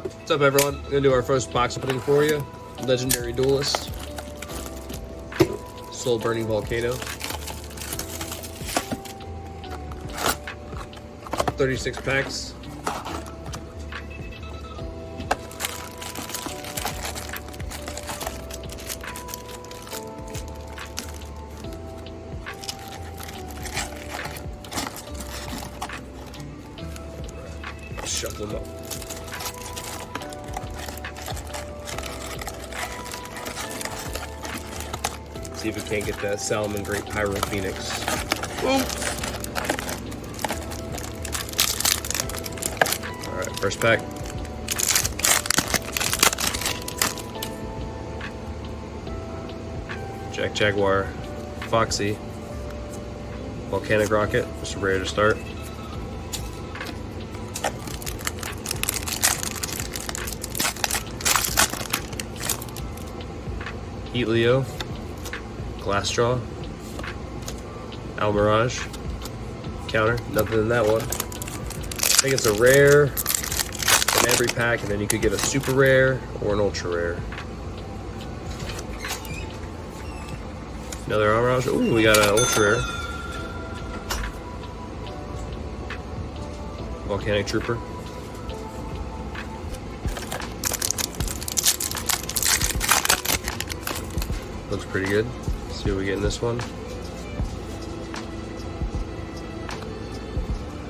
What's up, everyone? I'm gonna do our first box opening for you. Legendary Duelist Soulburning Volcano. 36 packs. Shuffle them up. See if we can't get that Salmon Great Pyro Phoenix. Whoa. Alright, first pack. Jaguar, Foxy, Volcanic Rocket, just a rare to start. YuGiOh, Glass Straw, Mirage, counter, nothing in that one. I think it's a rare in every pack, and then you could get a super rare or an ultra rare. Another Mirage. Ooh, we got an ultra rare. Volcanic Trooper. Looks pretty good. Let's see what we get in this one.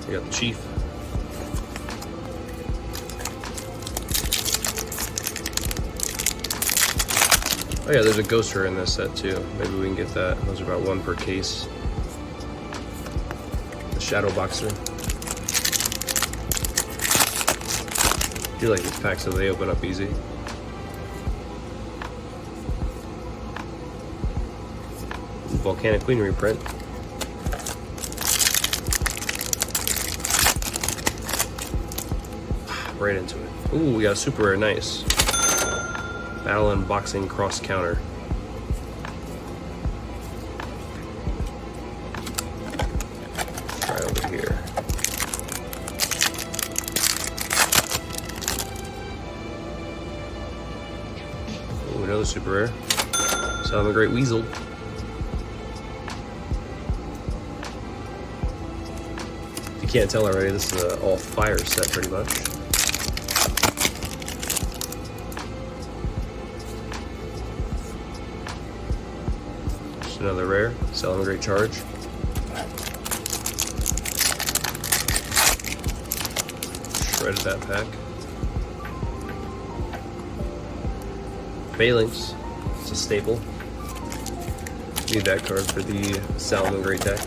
We got the Chief. Oh yeah, there's a Ghost Rare in this set too. Maybe we can get that. Those are about one per case. The Shadow Boxer. I do like these packs so they open up easy. Volcanic Queen reprint. Right into it. Ooh, we got a super rare, nice. Battle and Boxing Cross Counter. Let's try over here. Ooh, another super rare. Salmon Great Weasel. You can't tell already, this is an all fire set pretty much. Just another rare, Salmon Great Charge. Shredded that pack. Phalanx, it's a staple. Need that card for the Salmon Great deck.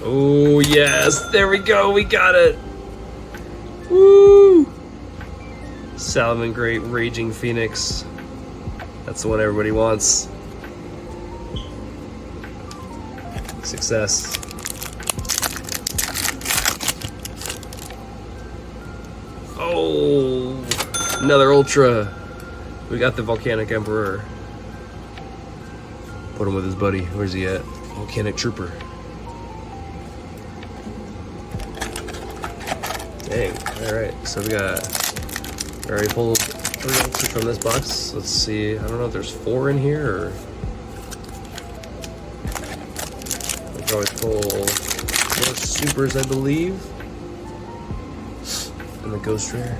Oh yes, there we go, we got it! Woo! Salmon Great Raging Phoenix. That's the one everybody wants. Success. Oh, another Ultra. We got the Volcanic Emperor. Put him with his buddy. Where's he at? Volcanic Trooper. Dang, alright, so we already pulled 3 ultras from this box. Let's see, I don't know if there's 4 in here or. We can always pull 4 supers, I believe. And the Ghost Rare.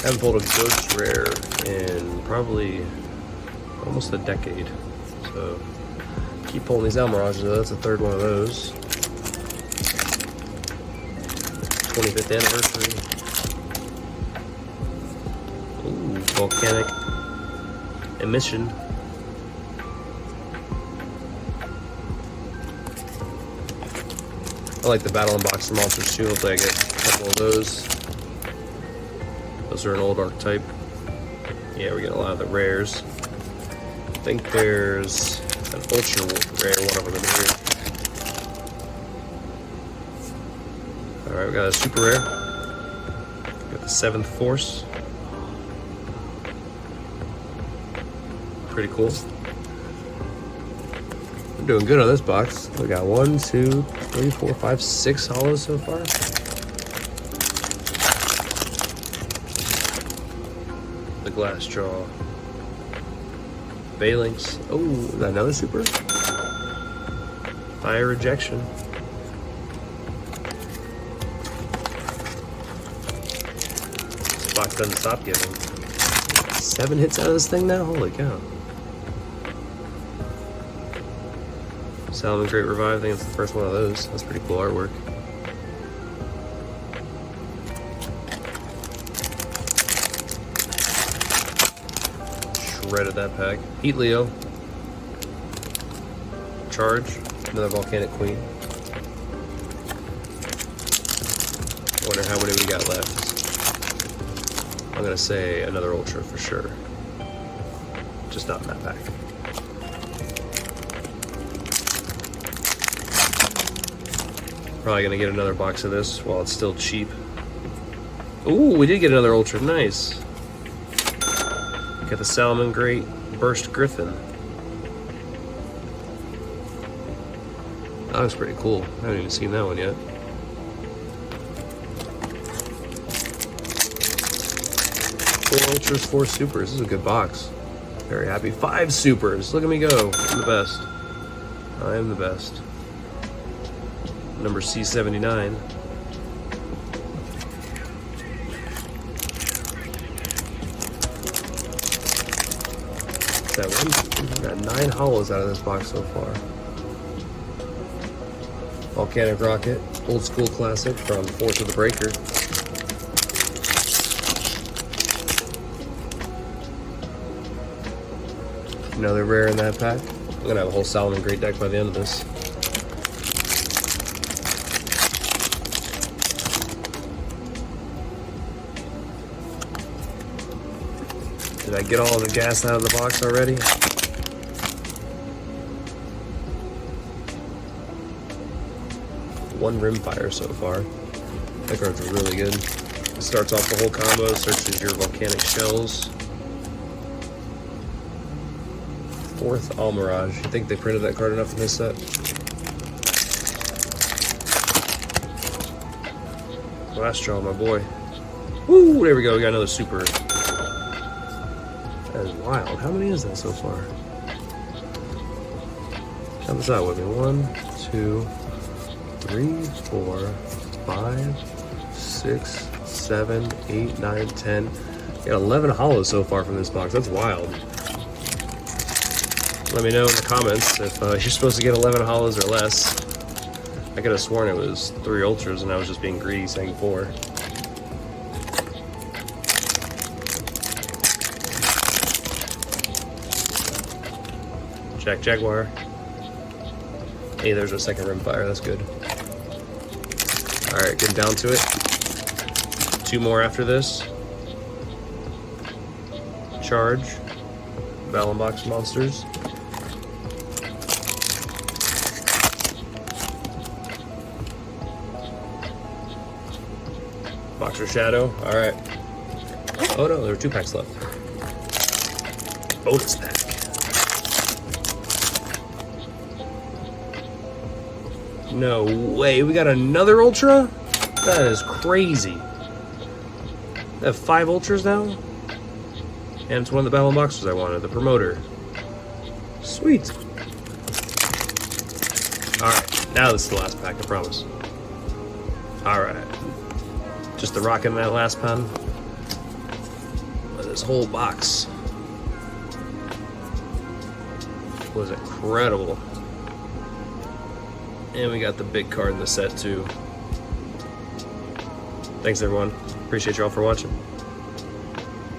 I haven't pulled a Ghost Rare in probably almost a decade. So, keep pulling these Mirages though, that's the 3rd one of those. 25th anniversary. Ooh, Volcanic Emission. I like the Battle and Boxer monsters too. Hopefully I get a couple of those. Those are an old archetype. Yeah, we get a lot of the rares. I think there's an ultra rare one over here. Alright, we got a super rare. We got the 7th Force. Pretty cool. doing good on this box. We got 1, 2, 3, 4, 5, 6 hollows so far. The glass jaw. Phalanx. Oh, is that another super? Fire rejection. This box doesn't stop giving. 7 hits out of this thing now? Holy cow. Salmon Great Revive, I think it's the first one of those. That's pretty cool artwork. Shredded that pack. Heat Leo. Charge. Another Volcanic Queen. Wonder how many we got left. I'm gonna say another Ultra for sure. Just not in that pack. Probably gonna get another box of this while it's still cheap. Ooh, we did get another Ultra. Nice. Got the Salmon Great Burst Griffin. That looks pretty cool. I haven't even seen that one yet. Four Ultras, 4 Supers. This is a good box. Very happy. 5 Supers. Look at me go. I'm the best. I am the best. Number C79. That one? We got 9 hollows out of this box so far. Volcanic Rocket, old school classic from Force of the Breaker. Another rare in that pack. I'm gonna have a whole Salmon Great deck by the end of this. Did I get all of the gas out of the box already? One Rimfire so far. That card's really good. It starts off the whole combo, searches your volcanic shells. 4th Almirage. You think they printed that card enough in this set? Last draw, my boy. Woo! There we go. We got another super. That is wild. How many is that so far? Count this out with me. 1, 2, 3, 4, 5, 6, 7, 8, 9, 10. We got 11 hollows so far from this box. That's wild. Let me know in the comments if you're supposed to get 11 hollows or less. I could have sworn it was 3 Ultras and I was just being greedy saying 4. Jack Jaguar. Hey, there's our second Rimfire. That's good. Alright, getting down to it. 2 more after this. Charge. Battle Box Monsters. Boxer Shadow. Alright. Oh no, there are 2 packs left. Bonus pack. No way, we got another Ultra? That is crazy. I have 5 Ultras now? And it's one of the Battle Boxers I wanted, the Promoter. Sweet. Alright, now this is the last pack, I promise. Alright. Just the rocket in that last pen. This whole box was incredible. And we got the big card in the set too. Thanks everyone. Appreciate you all for watching.